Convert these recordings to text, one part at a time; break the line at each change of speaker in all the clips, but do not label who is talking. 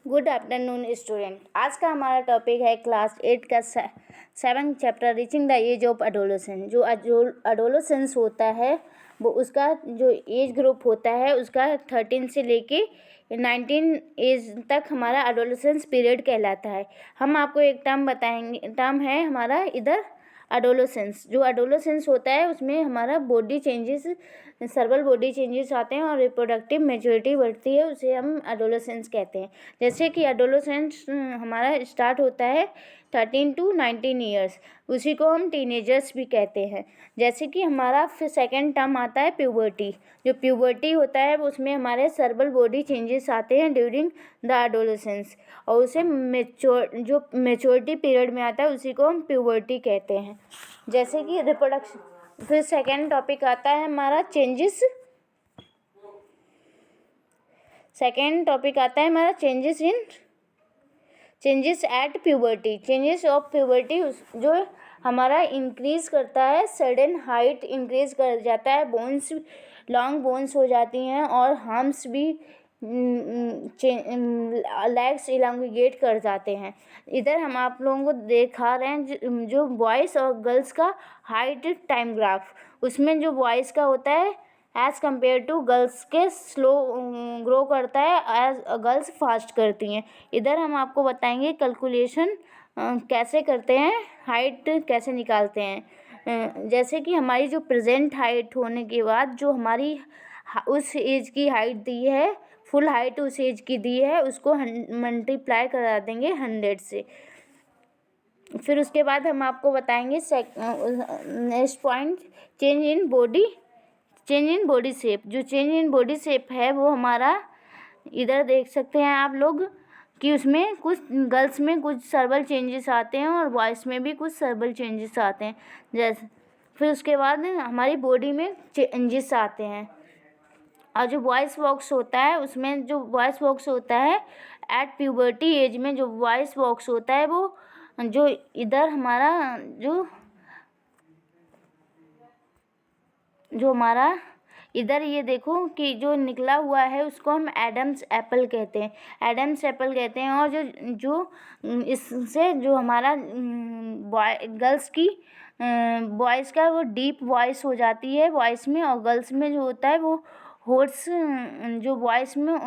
Good afternoon student. आज का हमारा टॉपिक है क्लास 8 का 7th chapter reaching the age of adolescence. जो एडोलेसेंस होता है वो उसका जो एज ग्रुप होता है उसका 13 से लेके 19 एज तक हमारा एडोलेसेंस पीरियड कहलाता है। हम आपको एक टर्म बताएंगे, टर्म है हमारा इधर एडोलेसेंस। जो एडोलेसेंस होता है उसमें हमारा बॉडी चेंजेस, सर्वल बॉडी चेंजेस आते हैं और रिप्रोडक्टिव मैच्योरिटी बढ़ती है, उसे हम एडोलेसेंस कहते हैं। जैसे कि एडोलेसेंस हमारा स्टार्ट होता है 13 to 19 ईयर्स, उसी को हम टीनेजर्स भी कहते हैं। जैसे कि हमारा फिर सेकेंड टर्म आता है प्यूबर्टी। जो प्यूबर्टी होता है उसमें हमारे सर्वल बॉडी चेंजेस आते हैं ड्यूरिंग द एडोलेसेंस, और उसे जो मैच्योरिटी पीरियड में आता है उसी को हम प्यूबर्टी कहते हैं। जैसे कि रिप्रोडक्शन। फिर सेकेंड टॉपिक आता है हमारा चेंजेस। सेकेंड टॉपिक आता है हमारा changes at puberty. Changes of puberty जो हमारा इंक्रीज करता है, सडन हाइट इंक्रीज कर जाता है, बोन्स लॉन्ग बोन्स हो जाती हैं और हार्म्स भी लेग्स इलांगेट कर जाते हैं। इधर हम आप लोगों को दिखा रहे हैं जो बॉयज़ और गर्ल्स का हाइट टाइम ग्राफ। उसमें जो बॉयज़ का होता है एज़ कम्पेयर टू गर्ल्स के स्लो ग्रो करता है, एज गर्ल्स फास्ट करती हैं। इधर हम आपको बताएंगे कैलकुलेशन कैसे करते हैं, हाइट कैसे निकालते हैं। जैसे कि हमारी जो प्रेजेंट हाइट होने के बाद जो हमारी उस एज की हाइट दी है, फुल हाइट उस एज की दी है, उसको मल्टीप्लाई करा देंगे 100 से। फिर उसके बाद हम आपको बताएंगे next point change in body shape. जो चेंज इन बॉडी शेप है वो हमारा इधर देख सकते हैं आप लोग कि उसमें कुछ गर्ल्स में कुछ सर्वल चेंजेस आते हैं और बॉयज़ में भी कुछ सर्वल चेंजेस आते हैं। जैसे फिर उसके बाद हमारी बॉडी में चेंजेस आते हैं। और जो वॉइस बॉक्स होता है उसमें जो वॉइस बॉक्स होता है एट प्यूबर्टी एज में जो वॉइस बॉक्स होता है वो जो इधर हमारा जो हमारा इधर ये देखो कि जो निकला हुआ है उसको हम एडम्स एप्पल कहते हैं, एडम्स एप्पल कहते हैं। और जो इससे जो हमारा गर्ल्स की वॉइस का वो डीप वॉइस हो जाती है वॉइस में, और गर्ल्स में जो होता है वो होर्स, जो वॉइस में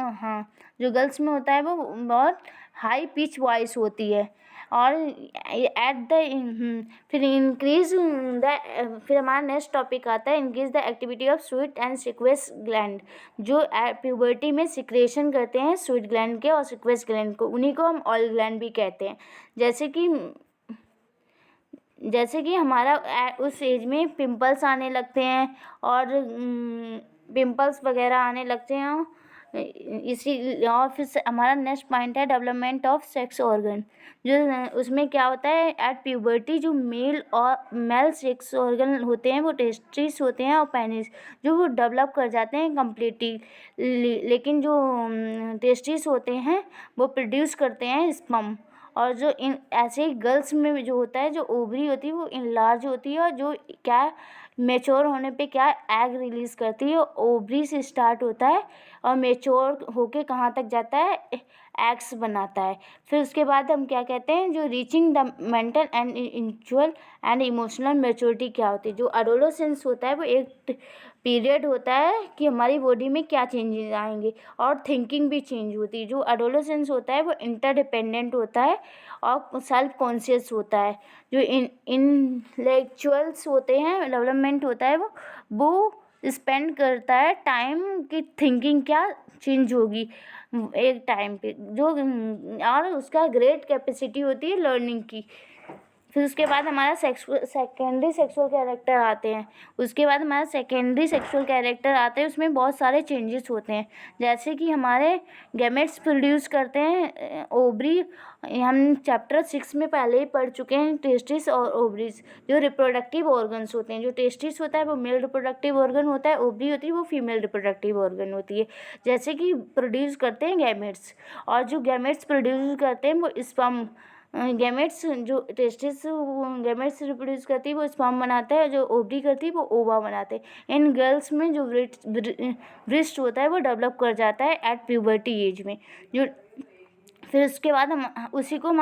जो गर्ल्स में होता है वो बहुत हाई पिच वॉइस होती है। और एट द फिर हमारा नेक्स्ट टॉपिक आता है increase the activity of sweat and sebaceous gland. जो प्यूबर्टी में सिक्रेशन करते हैं स्वीट ग्लैंड के और सिक्वेस ग्लैंड को, उन्हीं को हम ऑयल ग्लैंड भी कहते हैं। जैसे कि हमारा उस एज में पिंपल्स आने लगते हैं और पिंपल्स वगैरह आने लगते हैं इसी। और फिर हमारा नेक्स्ट पॉइंट है डेवलपमेंट ऑफ सेक्स ऑर्गन। जो उसमें क्या होता है एट प्यूबर्टी जो मेल सेक्स ऑर्गन होते हैं वो टेस्टिस होते हैं और पेनिस जो वो डेवलप कर जाते हैं कम्प्लीटली, लेकिन जो टेस्टिस होते हैं वो प्रोड्यूस करते हैं स्पर्म। और जो इन ऐसे ही गर्ल्स में जो होता है जो ओवरी होती है वो इनलार्ज होती है और जो क्या मेच्योर होने पे क्या एग रिलीज़ करती है, ओवरी से स्टार्ट होता है और मेच्योर होके कहाँ तक जाता है, एग्स बनाता है। फिर उसके बाद हम क्या कहते हैं जो reaching the mental and intellectual and emotional maturity क्या होती है। जो एडोलेसेंस होता है वो एक पीरियड होता है कि हमारी बॉडी में क्या चेंजेस आएंगे और थिंकिंग भी चेंज होती है। जो एडोलेसेंस होता है वो इंटरडिपेंडेंट होता है और सेल्फ कॉन्शियस होता है। जो इंटेलेक्चुअल्स होते हैं डेवलपमेंट होता है वो स्पेंड करता है टाइम की थिंकिंग क्या चेंज होगी एक टाइम पे, जो और उसका ग्रेट कैपेसिटी होती है लर्निंग की। फिर उसके बाद हमारा सेकेंडरी सेक्सुअल कैरेक्टर आते हैं। उसके बाद हमारा सेकेंडरी सेक्सुअल कैरेक्टर आते हैं, उसमें बहुत सारे चेंजेस होते हैं। जैसे कि हमारे गैमेट्स प्रोड्यूस करते हैं ओवरी। हम चैप्टर 6 में पहले ही पढ़ चुके हैं टेस्टिस और ओवरीज जो रिप्रोडक्टिव ऑर्गन्स होते हैं। जो टेस्टिस होता है वो मेल रिप्रोडक्टिव ऑर्गन होता है, ओवरी होती है वो फीमेल रिप्रोडक्टिव ऑर्गन होती है। जैसे कि प्रोड्यूस करते हैं गैमेट्स, और जो गैमेट्स प्रोड्यूस करते हैं वो स्पर्म, गैमेट्स जो टेस्टिस गैमेट्स रिप्रोड्यूस करती है वो स्पर्म बनाता है, जो ओवरी करती है वो ओवा बनाते हैं। इन गर्ल्स में जो ब्रेस्ट होता है वो डेवलप कर जाता है एट प्यूबर्टी एज में। जो फिर उसके बाद हम उसी को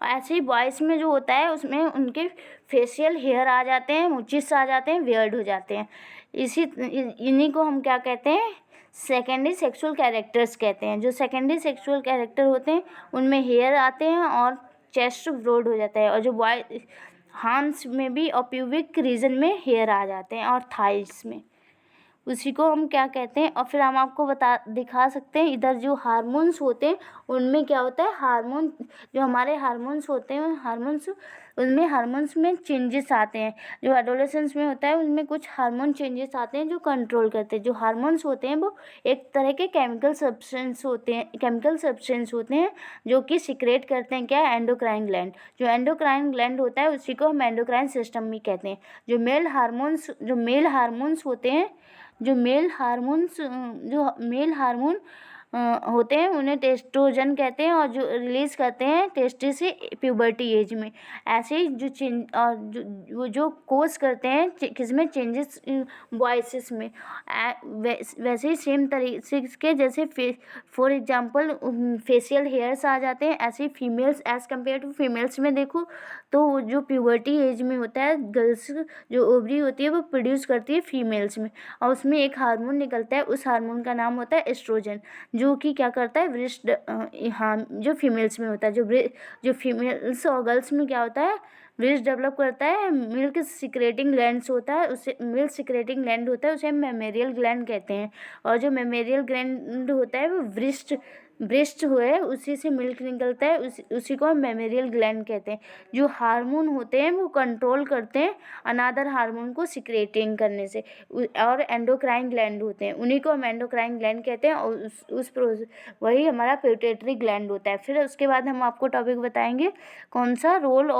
ऐसे ही बॉयज़ में जो होता है उसमें उनके फेशियल हेयर आ जाते हैं, मूंछेस आ जाते हैं, बियर्ड हो जाते हैं। इन्हीं को हम क्या कहते हैं, सेकेंडरी सेक्सुअल कैरेक्टर्स कहते हैं। जो सेकेंडरी सेक्सुअल कैरेक्टर होते हैं उनमें हेयर आते हैं और चेस्ट ब्रॉड हो जाता है, और जो बॉय हार्म्स में भी और प्यूबिक रीजन में हेयर आ जाते हैं और थाइस में, उसी को हम क्या कहते हैं। और फिर हम आपको दिखा सकते हैं इधर जो हार्मोन्स होते हैं उनमें क्या होता है, हार्मोन जो हमारे हार्मोन्स होते हैं उनमें हार्मोन्स में चेंजेस आते हैं। जो एडोलेसेंस में होता है उनमें कुछ हार्मोन चेंजेस आते हैं जो कंट्रोल करते हैं। जो हार्मोन्स होते हैं वो एक तरह के केमिकल सब्सटेंस होते हैं जो कि सिक्रेट करते हैं क्या, एंडोक्राइन ग्लैंड। जो एंडोक्राइन ग्लैंड होता है उसी को हम एंडोक्राइन सिस्टम भी कहते हैं। जो मेल हार्मोन्स होते हैं, जो मेल हार्मोन होते हैं उन्हें टेस्टोजन कहते हैं, और जो रिलीज़ करते हैं टेस्टिस से प्यूबर्टी एज में। ऐसे ही जो कोज करते हैं किसमें, चेंजेस वॉइसेस में। वैसे ही सेम तरीके के जैसे फॉर एग्जांपल फेशियल हेयर्स आ जाते हैं, ऐसे ही females as compare to females में देखो तो जो प्यूबर्टी एज में होता है गर्ल्स जो ओवरी होती है वो प्रोड्यूस करती है फीमेल्स में, और उसमें एक हार्मोन निकलता है, उस हार्मोन का नाम होता है एस्ट्रोजन, जो कि क्या करता है ब्रेस्ट, हाँ जो फीमेल्स में होता है, जो फीमेल्स और गर्ल्स में क्या होता है, ब्रेस्ट डेवलप करता है। मिल्क सिक्रेटिंग ग्लैंड्स होता है, उसे मिल्क सिक्रेटिंग ग्लैंड होता है, उसे हम मेमोरियल ग्लैंड कहते हैं। और जो मेमोरियल ग्लैंड होता है वो ब्रेस्ट है, उसी से मिल्क निकलता है, उसी को हम मेमोरियल ग्लैंड कहते हैं। जो हार्मोन होते हैं वो कंट्रोल करते हैं अनादर हार्मोन को सिक्रेटिंग करने से, और एंडोक्राइन ग्लैंड होते हैं, उन्हीं को हम एंडोक्राइन ग्लैंड कहते हैं, और वही हमारा पिट्यूटरी ग्लैंड होता है। फिर उसके बाद हम आपको टॉपिक बताएंगे कौन सा, role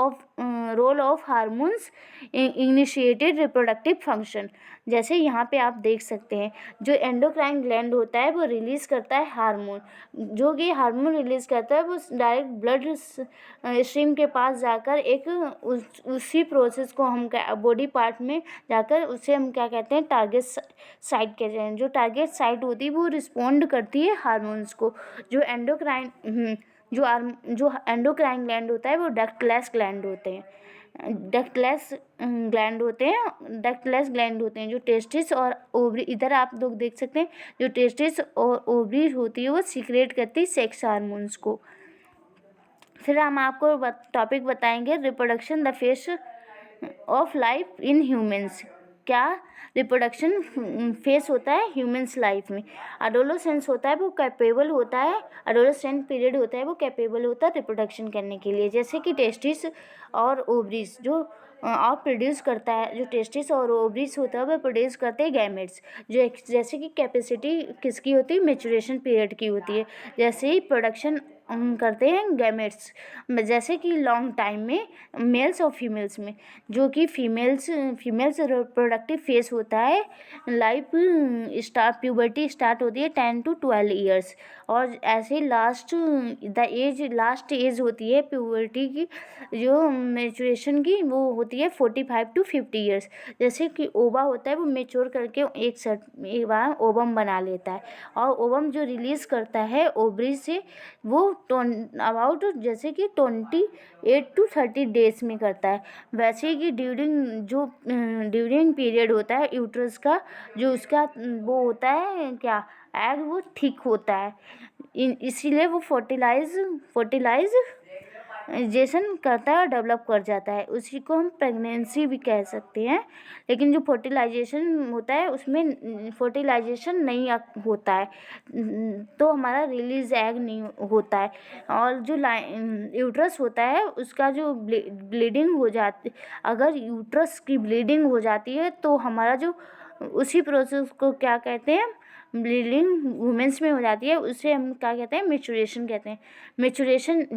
of hormones initiated reproductive function. जैसे यहाँ पे आप देख सकते हैं जो एंडोक्राइन ग्लैंड होता है वो रिलीज़ करता है हार्मोन, जो कि हार्मोन रिलीज़ करता है वो डायरेक्ट ब्लड स्ट्रीम के पास जाकर उसी प्रोसेस को हम बॉडी पार्ट में जाकर उसे हम क्या कहते हैं, टारगेट साइट कहते हैं। जो टारगेट साइट होती है वो रिस्पॉन्ड करती है हार्मोन्स को। जो एंडोक्राइन ग्लैंड होता है वो डक्टलेस ग्लैंड होते हैं, डक्टलेस ग्लैंड होते हैं। जो टेस्टिस और ओवरी, इधर आप लोग देख सकते हैं जो टेस्टिस और ओवरी होती है वो सीक्रेट करती है सेक्स हार्मोन्स को। फिर हम आपको टॉपिक बताएंगे reproduction the face of life in humans. क्या रिप्रोडक्शन फेस होता है ह्यूमंस लाइफ में। एडोलेसेंस होता है वो कैपेबल होता है, एडोलेसेंट पीरियड होता है वो कैपेबल होता है रिप्रोडक्शन करने के लिए। जैसे कि टेस्टिस और ओवरीज जो आप प्रोड्यूस करता है, जो टेस्टिस और ओवरीज होता है वो प्रोड्यूस करते हैं गैमेट्स। जैसे कि कैपेसिटी किसकी होती है, मेचुरेशन पीरियड की होती है। जैसे ही प्रोडक्शन करते हैं गैमेट्स, जैसे कि लॉन्ग टाइम में मेल्स और फीमेल्स में। जो कि फीमेल्स रिप्रोडक्टिव फेस होता है, लाइफ प्यूबर्टी स्टार्ट होती है 10 to 12 ईयर्स, और ऐसे लास्ट एज होती है प्यूबर्टी की, जो मेचुरेशन की वो होती है 45 to 50 ईयर्स। जैसे कि ओवा होता है वो मेच्योर करके एक बार ओवम बना लेता है, और ओवम जो रिलीज़ करता है ओवरी से वो अबाउट जैसे कि 28 to 30 डेज में करता है। वैसे ही कि ड्यूरिंग पीरियड होता है यूट्रस का, जो उसका वो होता है क्या, एग वो ठीक होता है, इसीलिए वो फर्टिलाइजेशन करता है और डेवलप कर जाता है। उसी को हम प्रेगनेंसी भी कह सकते हैं। लेकिन जो फर्टिलाइजेशन होता है उसमें फर्टिलाइजेशन नहीं होता है, तो हमारा रिलीज एग नहीं होता है। और जो यूट्रस होता है उसका जो ब्लीडिंग हो जाती, अगर यूट्रस की ब्लीडिंग हो जाती है तो हमारा जो उसी प्रोसेस को क्या कहते हैं, ब्लीडिंग वुमेंस में हो जाती है, उसे हम क्या कहते हैं, मेचुरेशन कहते हैं।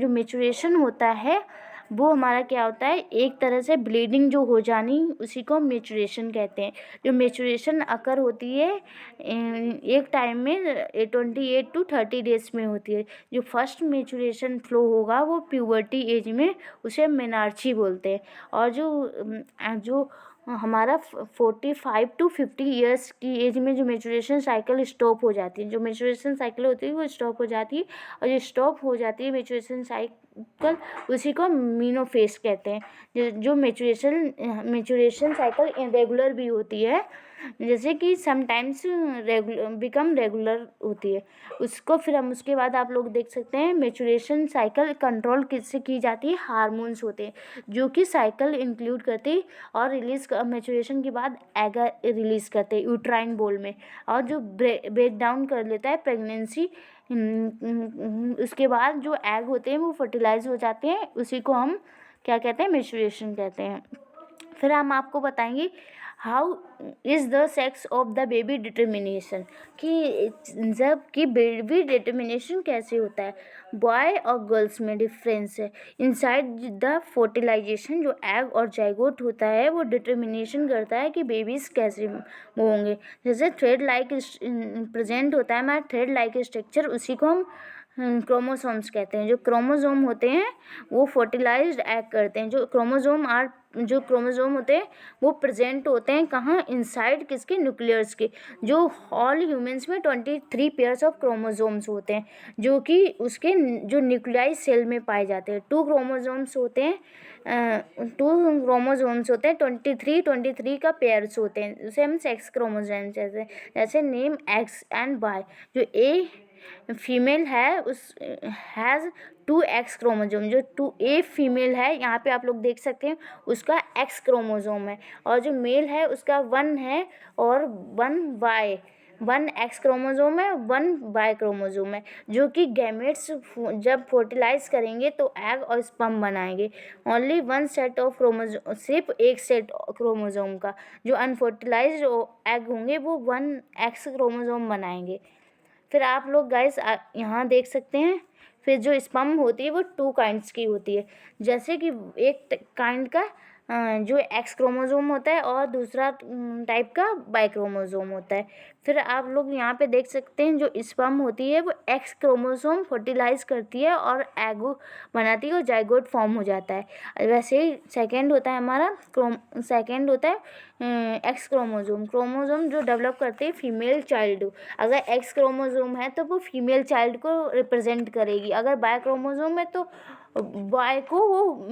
मेचुरेशन होता है वो हमारा क्या होता है, एक तरह से ब्लीडिंग जो हो जानी, उसी को मेचुरेशन कहते हैं। जो मेचुरेशन अकर होती है एक टाइम में 28 to 30 डेज में होती है। जो फर्स्ट मेचुरेशन फ्लो होगा वो प्यूबर्टी एज में, उसे मेनार्ची बोलते हैं। और जो हमारा 45 to 50 ईयर्स की एज में जो मेचुरेशन साइकिल स्टॉप हो जाती है, जो मेचुरेशन साइकिल होती है वो स्टॉप हो जाती है, और जो स्टॉप हो जाती है मेचुरेशन साइकिल उसी को मीनोफेज कहते हैं। जो मेचुरेशन साइकिल इरेगुलर भी होती है, जैसे कि समटाइम्स बिकम रेगुलर होती है उसको। फिर हम उसके बाद आप लोग देख सकते हैं मेचुरेशन साइकिल कंट्रोल किससे की जाती है, हार्मोन्स होते हैं जो कि साइकिल इंक्लूड करते हैं और रिलीज मेचुरेशन के बाद एग रिलीज करते हैं यूट्राइन बोल में, और जो ब्रेक डाउन कर लेता है प्रेगनेंसी। उसके बाद जो एग होते हैं वो फर्टिलाइज हो जाते हैं, उसी को हम क्या कहते हैं, मेचुरेशन कहते हैं। फिर हम आपको बताएंगे how is the sex of the baby determination, कि जब कि बेबी डिटर्मिनेशन कैसे होता है, बॉय और गर्ल्स में डिफरेंस है। इनसाइड द फर्टिलाइजेशन जो एग और जाइगोट होता है वो डिटर्मिनेशन करता है कि बेबीज़ कैसे होंगे। जैसे थ्रेड लाइक प्रेजेंट होता है हमारा थ्रेड लाइक स्ट्रक्चर, उसी को हम क्रोमोसोम्स कहते हैं। जो क्रोमोसोम होते हैं वो फर्टिलाइज्ड एग करते हैं। जो क्रोमोसोम होते हैं वो प्रेजेंट होते हैं कहाँ, इनसाइड किसके, न्यूक्लियस के। जो ऑल ह्यूमंस में 23 पेयर्स ऑफ क्रोमोसोम्स होते हैं जो कि उसके जो न्यूक्लियाई सेल में पाए जाते हैं। 2 क्रोमोसोम्स होते हैं 23 का पेयर्स होते हैं, उसे हम सेक्स क्रोमोसोम्स जैसे नेम एक्स एंड वाई। जो ए फीमेल है उस हैज़ 2 एक्स क्रोमोसोम। जो 2 ए फीमेल है यहाँ पे आप लोग देख सकते हैं उसका एक्स क्रोमोसोम है, और जो मेल है उसका 1 है और 1 एक्स क्रोमोसोम है, 1 वाई क्रोमोसोम है। जो कि गैमेट्स जब फर्टिलाइज करेंगे तो एग और स्पर्म बनाएंगे। ओनली 1 सेट ऑफ क्रोमोसोम, सिर्फ एक सेट क्रोमोसोम का जो अनफर्टिलाइज्ड एग होंगे वो 1 एक्स क्रोमोसोम बनाएंगे। फिर आप लोग गाइस यहाँ देख सकते हैं। फिर जो स्पर्म होती है वो 2 काइंड्स की होती है, जैसे कि एक काइंड का जो एक्स क्रोमोसोम होता है और दूसरा टाइप का वाई क्रोमोसोम होता है। फिर आप लोग यहाँ पे देख सकते हैं जो स्पर्म होती है वो एक्स क्रोमोसोम फर्टिलाइज करती है और एग बनाती है और जाइगोट फॉर्म हो जाता है। वैसे ही सेकेंड होता है हमारा एक्स क्रोमोसोम जो डेवलप करते हैं फीमेल चाइल्ड। अगर एक्स क्रोमोसोम है तो वो फीमेल चाइल्ड को रिप्रेजेंट करेगी, अगर वाई क्रोमोसोम है तो बॉय को वो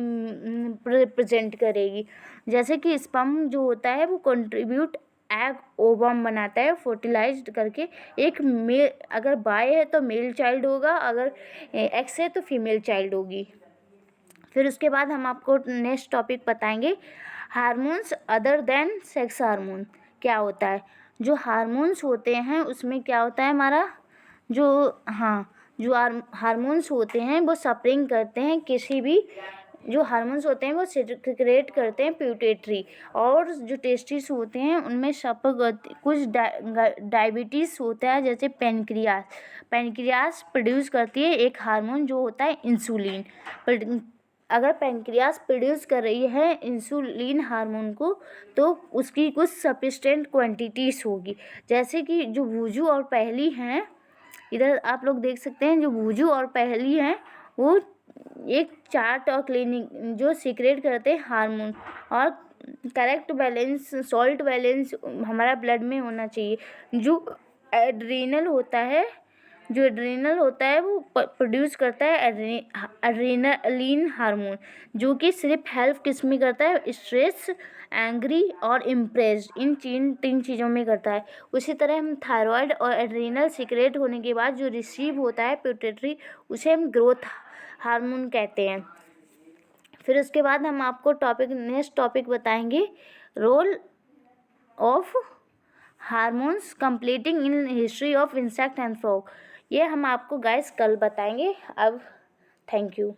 रिप्रेजेंट करेगी। जैसे कि स्पर्म जो होता है वो कंट्रीब्यूट एग ओवम बनाता है फर्टिलाइज्ड करके। एक मेल, अगर बॉय है तो मेल चाइल्ड होगा, अगर एक्स है तो फीमेल चाइल्ड होगी। फिर उसके बाद हम आपको नेक्स्ट टॉपिक बताएंगे hormones other than sex hormone क्या होता है। जो हार्मोन्स होते हैं उसमें क्या होता है हमारा जो हार्मोन्स होते हैं वो सप्रिंग करते हैं किसी भी, जो हार्मोन्स होते हैं वो सिक्रेट करते हैं प्यूटेट्री, और जो टेस्टिस होते हैं उनमें कुछ डायबिटीज़ होता है जैसे पेनक्रियास प्रोड्यूस करती है एक हार्मोन जो होता है इंसुलिन। अगर पेनक्रियास प्रोड्यूस कर रही है इंसुलिन हार्मोन को तो उसकी कुछ सफिशिएंट क्वांटिटीज़ होगी, जैसे कि जो वूजू और पहली हैं, इधर आप लोग देख सकते हैं जो वूजू और पहली हैं वो एक चार्ट और क्लिनिक जो सीक्रेट करते हैं हार्मोन, और करेक्ट बैलेंस सॉल्ट बैलेंस हमारा ब्लड में होना चाहिए। जो एड्रीनल होता है वो प्रोड्यूस करता है एड्रेनालिन हार्मोन, जो कि सिर्फ हेल्प किस में करता है, स्ट्रेस, एंग्री और इम्प्रेस्ड, इन 3 चीज़ों में करता है। उसी तरह हम थायराइड और एड्रीनल सीक्रेट होने के बाद जो रिसीव होता है प्यूटेट्री उसे हम ग्रोथ हार्मोन कहते हैं। फिर उसके बाद हम आपको नेक्स्ट टॉपिक बताएंगे role of hormones completing in history of insect and frog. ये हम आपको गाइस कल बताएंगे। अब थैंक यू।